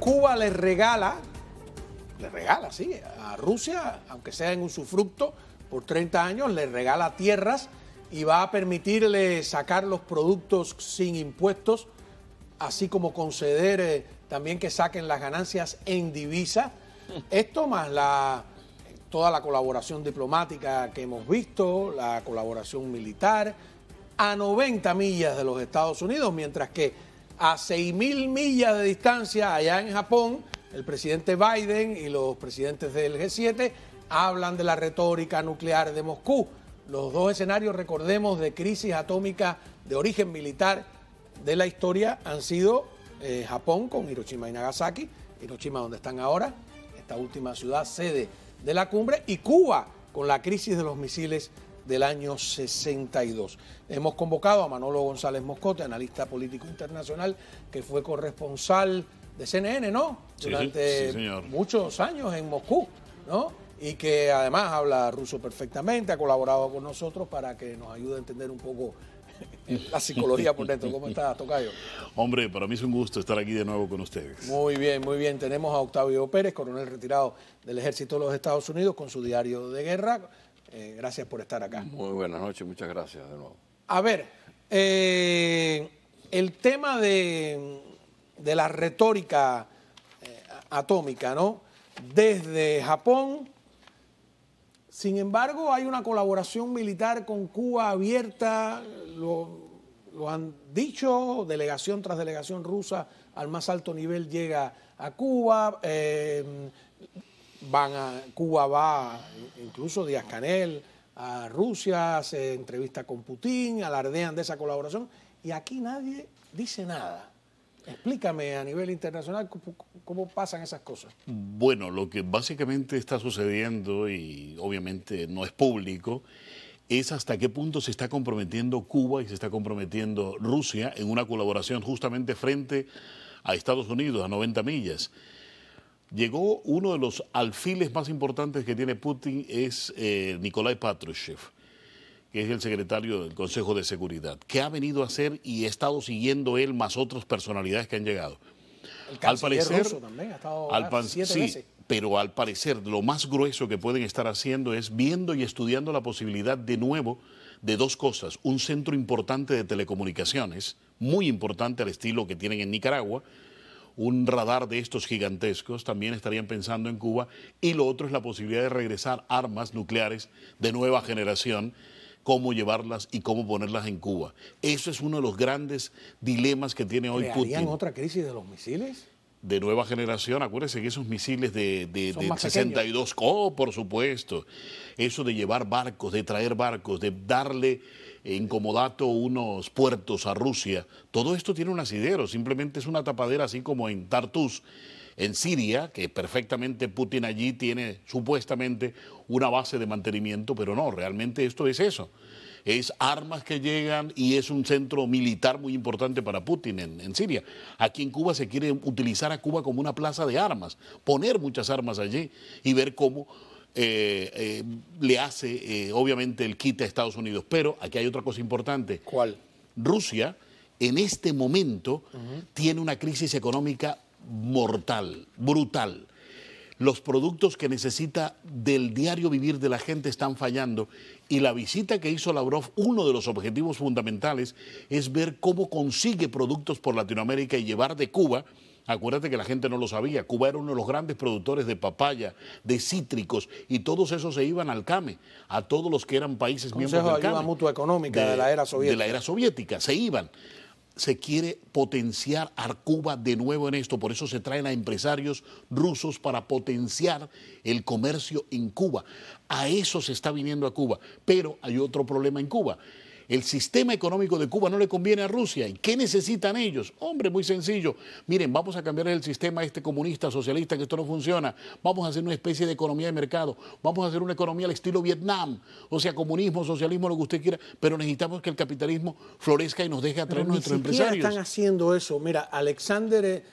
Cuba le regala, sí, a Rusia, aunque sea en usufructo, por 30 años, le regala tierras y va a permitirle sacar los productos sin impuestos, así como conceder también que saquen las ganancias en divisa. Esto más toda la colaboración diplomática que hemos visto, la colaboración militar, a 90 millas de los Estados Unidos, mientras que a 6.000 millas de distancia, allá en Japón, el presidente Biden y los presidentes del G7 hablan de la retórica nuclear de Moscú. Los dos escenarios, recordemos, de crisis atómica de origen militar de la historia han sido Japón con Hiroshima y Nagasaki, Hiroshima donde están ahora, esta última ciudad sede de la cumbre, y Cuba con la crisis de los misiles del año 62. Hemos convocado a Manolo González Moscote, analista político internacional, que fue corresponsal de CNN, ¿no? Durante muchos años en Moscú, ¿no? Y que además habla ruso perfectamente, ha colaborado con nosotros para que nos ayude a entender un poco la psicología por dentro. ¿Cómo estás, tocayo? Hombre, para mí es un gusto estar aquí de nuevo con ustedes. Muy bien, muy bien. Tenemos a Octavio Pérez, coronel retirado del Ejército de los Estados Unidos, con su diario de guerra. Gracias por estar acá. Muy buenas noches, muchas gracias de nuevo. A ver, el tema de la retórica atómica, ¿no? Desde Japón, sin embargo, hay una colaboración militar con Cuba abierta, lo han dicho, delegación tras delegación rusa al más alto nivel llega a Cuba, Cuba va, incluso Díaz-Canel, a Rusia, se entrevista con Putin, alardean de esa colaboración, y aquí nadie dice nada. Explícame a nivel internacional cómo pasan esas cosas. Bueno, lo que básicamente está sucediendo, y obviamente no es público, es hasta qué punto se está comprometiendo Cuba y se está comprometiendo Rusia en una colaboración justamente frente a Estados Unidos, a 90 millas. Llegó uno de los alfiles más importantes que tiene Putin, es Nikolai Patrushev, que es el secretario del Consejo de Seguridad. ¿Qué ha venido a hacer y ha estado siguiendo él más otras personalidades que han llegado? El canciller ruso también ha estado 7 veces. Pero al parecer lo más grueso que pueden estar haciendo es viendo y estudiando la posibilidad de nuevo de dos cosas. Un centro importante de telecomunicaciones, muy importante al estilo que tienen en Nicaragua, un radar de estos gigantescos, también estarían pensando en Cuba, y lo otro es la posibilidad de regresar armas nucleares de nueva generación, cómo llevarlas y cómo ponerlas en Cuba. Eso es uno de los grandes dilemas que tiene hoy Putin. ¿Crearían otra crisis de los misiles? De nueva generación, acuérdense que esos misiles de 62, oh, por supuesto, eso de llevar barcos, de traer barcos, de darle en comodato unos puertos a Rusia, todo esto tiene un asidero, simplemente es una tapadera, así como en Tartus, en Siria, que perfectamente Putin allí tiene supuestamente una base de mantenimiento, pero no, realmente esto es eso. Es armas que llegan y es un centro militar muy importante para Putin en Siria. Aquí en Cuba se quiere utilizar a Cuba como una plaza de armas, poner muchas armas allí y ver cómo le hace, obviamente, el quite a Estados Unidos. Pero aquí hay otra cosa importante. ¿Cuál? Rusia, en este momento, tiene una crisis económica mortal, brutal. Los productos que necesita del diario vivir de la gente están fallando, y la visita que hizo Lavrov, uno de los objetivos fundamentales es ver cómo consigue productos por Latinoamérica y llevar de Cuba. Acuérdate que la gente no lo sabía, Cuba era uno de los grandes productores de papaya, de cítricos, y todos esos se iban al CAME, a todos los que eran países miembros del CAME. Ayuda Mutua Económica de la era soviética. De la era soviética, se iban. Se quiere potenciar a Cuba de nuevo en esto, por eso se traen a empresarios rusos para potenciar el comercio en Cuba. A eso se está viniendo a Cuba, pero hay otro problema en Cuba. El sistema económico de Cuba no le conviene a Rusia. ¿Y qué necesitan ellos? Hombre, muy sencillo. Miren, vamos a cambiar el sistema comunista, socialista, que esto no funciona. Vamos a hacer una especie de economía de mercado. Vamos a hacer una economía al estilo Vietnam. O sea, comunismo, socialismo, lo que usted quiera. Pero necesitamos que el capitalismo florezca y nos deje atraer nuestros empresarios. Están haciendo eso. Mira, Alexander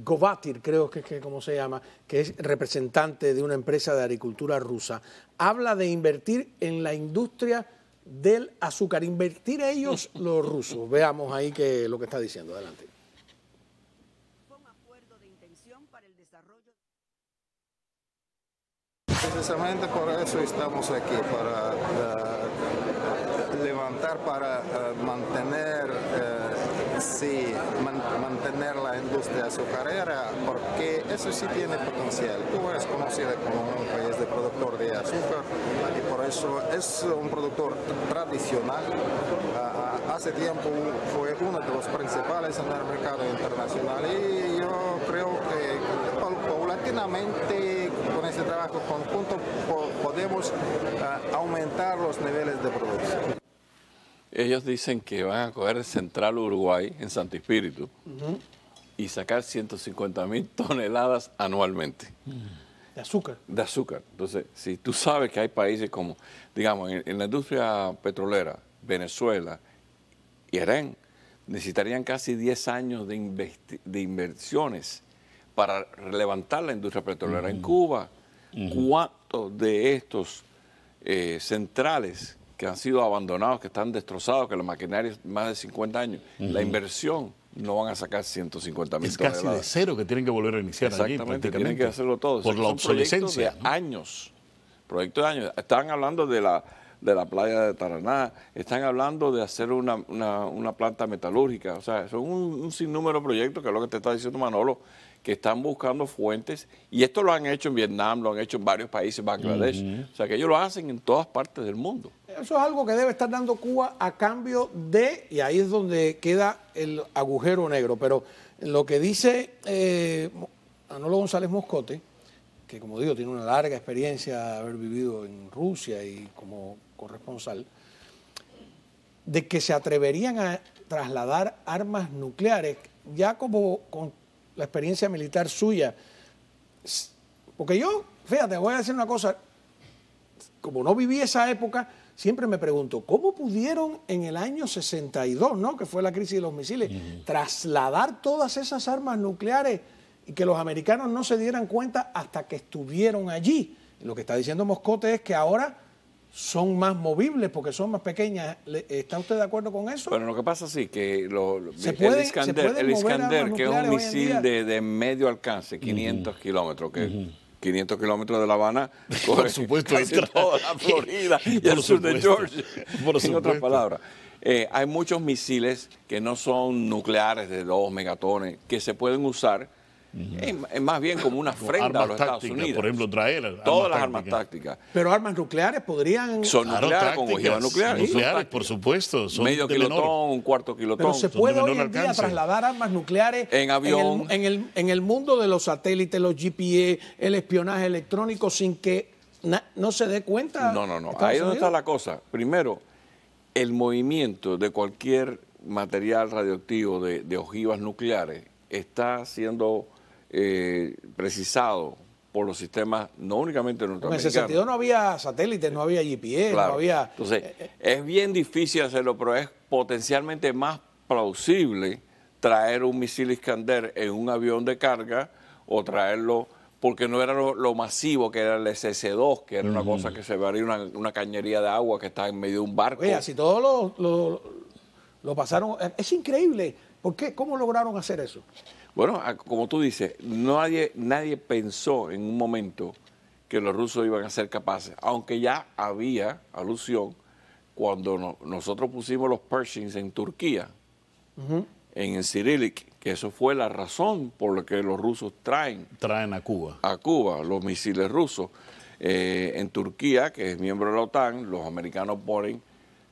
Govatir, creo que es como se llama, que es representante de una empresa de agricultura rusa, habla de invertir en la industria del azúcar, invertir ellos los rusos. Veamos ahí lo que está diciendo. Adelante. Fue un acuerdo de Cooperación para el Desarrollo. Precisamente por eso estamos aquí, para levantar, para mantener la industria azucarera, porque eso sí tiene potencial. Cuba es conocida como un país de productor de azúcar y por eso es un productor tradicional. Hace tiempo fue uno de los principales en el mercado internacional y yo creo que paulatinamente con ese trabajo conjunto podemos aumentar los niveles de producción. Ellos dicen que van a coger Central Uruguay en Santo Espíritu y sacar 150.000 toneladas anualmente. De azúcar. De azúcar. Entonces, si tú sabes que hay países como, digamos, en la industria petrolera, Venezuela, Irán, necesitarían casi 10 años de inversiones para levantar la industria petrolera. En Cuba, ¿cuántos de estos centrales que han sido abandonados, que están destrozados, que la maquinaria es más de 50 años, la inversión no van a sacar 150.000 toneladas? Es casi de cero que tienen que volver a iniciar allí, Exactamente, tienen que hacerlo todo. Por la obsolescencia. Proyectos de años. Están hablando de la playa de Taraná, están hablando de hacer una planta metalúrgica, o sea, son un sinnúmero de proyectos, que es lo que te está diciendo Manolo, que están buscando fuentes, y esto lo han hecho en Vietnam, lo han hecho en varios países, Bangladesh, o sea, que ellos lo hacen en todas partes del mundo. Eso es algo que debe estar dando Cuba a cambio de, y ahí es donde queda el agujero negro, pero lo que dice Manolo González Moscote, que como digo, tiene una larga experiencia de haber vivido en Rusia y como corresponsal, de que se atreverían a trasladar armas nucleares, ya como con la experiencia militar suya. Porque yo, fíjate, voy a decir una cosa, como no viví esa época, siempre me pregunto, ¿cómo pudieron en el año 62, ¿no?, que fue la crisis de los misiles, trasladar todas esas armas nucleares y que los americanos no se dieran cuenta hasta que estuvieron allí? Y lo que está diciendo Moscote es que ahora son más movibles porque son más pequeñas. ¿Está usted de acuerdo con eso? Bueno, lo que pasa sí que el Iskander, que es un misil de medio alcance, 500 kilómetros, que 500 kilómetros de La Habana, por supuesto, casi toda la Florida y el sur de Georgia, en otras palabras. Hay muchos misiles que no son nucleares de 2 megatones, que se pueden usar es más bien como una ofrenda a los Estados Unidos. Por ejemplo, traer todas las armas tácticas. Pero armas nucleares podrían... Son nucleares con ojivas nucleares. Nucleares, por supuesto. Son medio kilotón, un cuarto kilotón. Pero se puede hoy en día trasladar armas nucleares en avión. En el mundo de los satélites, los GPS, el espionaje electrónico, sin que no se dé cuenta. No. Ahí es donde está la cosa. Primero, el movimiento de cualquier material radioactivo de ojivas nucleares está siendo precisado por los sistemas, no únicamente norteamericanos. En ese sentido no había satélites, no había GPS, claro. No había... Entonces, es bien difícil hacerlo, pero es potencialmente más plausible traer un misil Iskander en un avión de carga o traerlo, porque no era lo masivo que era el SS-2, que era una cosa que se vería una cañería de agua que está en medio de un barco. Oye, si todos lo pasaron... Es increíble. ¿Por qué? ¿Cómo lograron hacer eso? Bueno, como tú dices, nadie pensó en un momento que los rusos iban a ser capaces, aunque ya había alusión cuando nosotros pusimos los Pershings en Turquía, en Cyrillic, que eso fue la razón por la que los rusos traen a Cuba. A Cuba los misiles rusos. En Turquía, que es miembro de la OTAN, los americanos ponen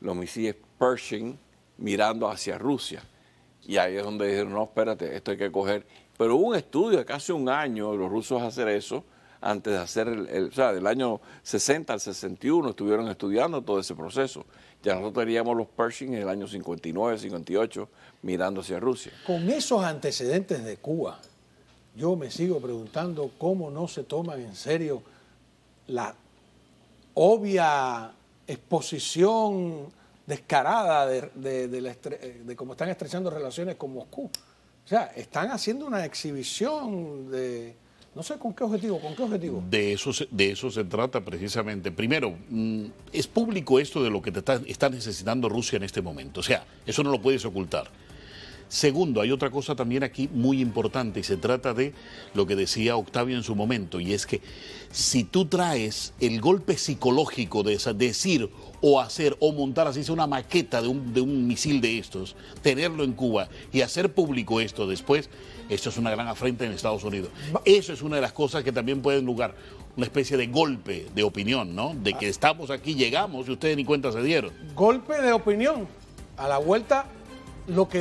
los misiles Pershing mirando hacia Rusia. Y ahí es donde dijeron, no, espérate, esto hay que coger. Pero hubo un estudio de casi un año de los rusos hacer eso, antes de hacer, o sea, del año 60 al 61 estuvieron estudiando todo ese proceso. Ya nosotros teníamos los Pershing en el año 59, 58, mirando hacia Rusia. Con esos antecedentes de Cuba, yo me sigo preguntando cómo no se toman en serio la obvia exposición descarada de cómo están estrechando relaciones con Moscú. O sea, están haciendo una exhibición de... No sé con qué objetivo, De eso se trata precisamente. Primero, es público esto de lo que está necesitando Rusia en este momento. O sea, eso no lo puedes ocultar. Segundo, hay otra cosa también aquí muy importante y se trata de lo que decía Octavio en su momento, y es que si tú traes el golpe psicológico de decir o hacer o montar así sea una maqueta de un misil de estos, tenerlo en Cuba y hacer público esto después, esto es una gran afrenta en Estados Unidos. Eso es una de las cosas que también pueden lugar una especie de golpe de opinión, ¿no? De que estamos aquí, llegamos y ustedes ni cuenta se dieron. Golpe de opinión. A la vuelta, lo que